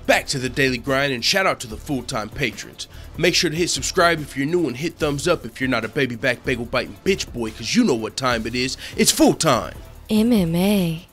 Back to the daily grind, and shout out to the full-time patrons. Make sure to hit subscribe if you're new and hit thumbs up if you're not a baby back bagel biting bitch boy, cause you know what time it is. It's full time. MMA.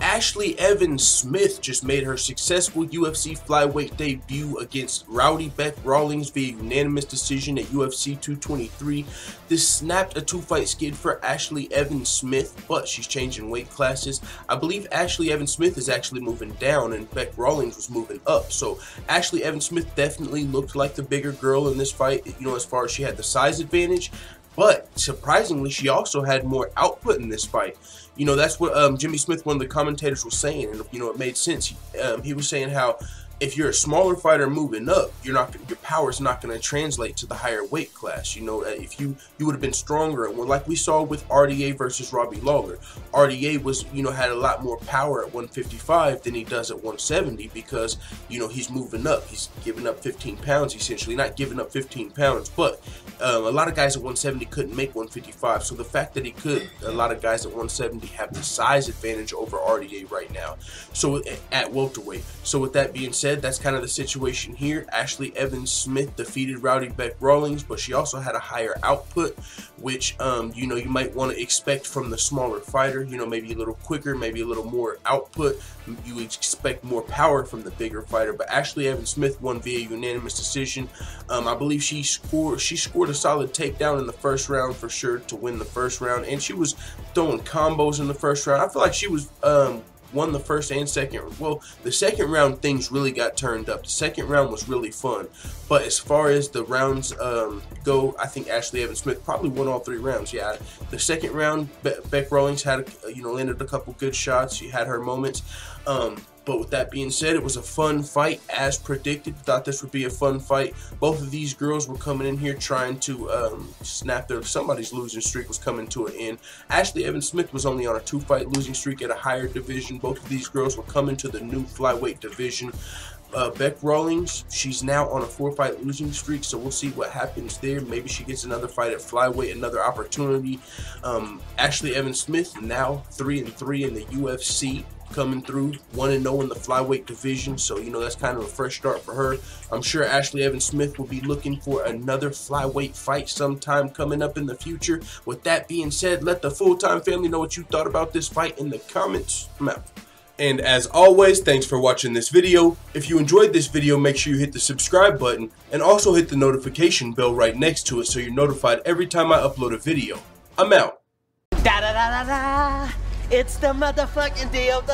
Ashlee Smith just made her successful UFC flyweight debut against Rowdy Bec Rawlings via unanimous decision at UFC 223. This snapped a two-fight skid for Ashlee Smith, but she's changing weight classes. I believe Ashlee Smith is actually moving down and Bec Rawlings was moving up. So Ashlee Smith definitely looked like the bigger girl in this fight, you know, as far as she had the size advantage. But surprisingly, she also had more output in this fight. You know, that's what Jimmy Smith, one of the commentators, was saying, and you know, it made sense. He was saying how if you're a smaller fighter moving up, your power is not going to translate to the higher weight class. You know, if you would have been stronger, well, like we saw with RDA versus Robbie Lawler. RDA was, you know, had a lot more power at 155 than he does at 170 because, you know, he's moving up. He's giving up 15 pounds essentially, not giving up 15 pounds, but a lot of guys at 170 couldn't make 155. So the fact that he could, a lot of guys at 170 have the size advantage over RDA right now. So at welterweight. So with that being said, that's kind of the situation here. Ashlee Smith defeated Rowdy Bec Rawlings, but she also had a higher output, which you know, you might want to expect from the smaller fighter. You know, maybe a little quicker, maybe a little more output. You would expect more power from the bigger fighter, but Ashlee Smith won via unanimous decision. I believe she scored a solid takedown in the first round for sure to win the first round, and she was throwing combos in the first round. I feel like she was won the first and second. Well, the second round things really got turned up. The second round was really fun, but as far as the rounds go, I think Ashlee Smith probably won all three rounds. Yeah, the second round, Bec Rawlings had, you know, landed a couple good shots. She had her moments. But with that being said, it was a fun fight as predicted. Thought this would be a fun fight. Both of these girls were coming in here trying to snap somebody's losing streak was coming to an end. Ashlee Smith was only on a two-fight losing streak at a higher division. Both of these girls were coming to the new flyweight division. Bec Rawlings, she's now on a 4-fight losing streak, so we'll see what happens there. Maybe she gets another fight at flyweight, another opportunity. Ashlee Smith now 3-3 in the UFC, coming through 1-0 in the flyweight division, so you know, that's kind of a fresh start for her. I'm sure Ashlee Smith will be looking for another flyweight fight sometime coming up in the future. With that being said, let the full-time family know what you thought about this fight in the comments. I'm out. And as always, thanks for watching this video. If you enjoyed this video, make sure you hit the subscribe button and also hit the notification bell right next to it so you're notified every time I upload a video. I'm out. Da da da da da. It's the motherfucking DOG.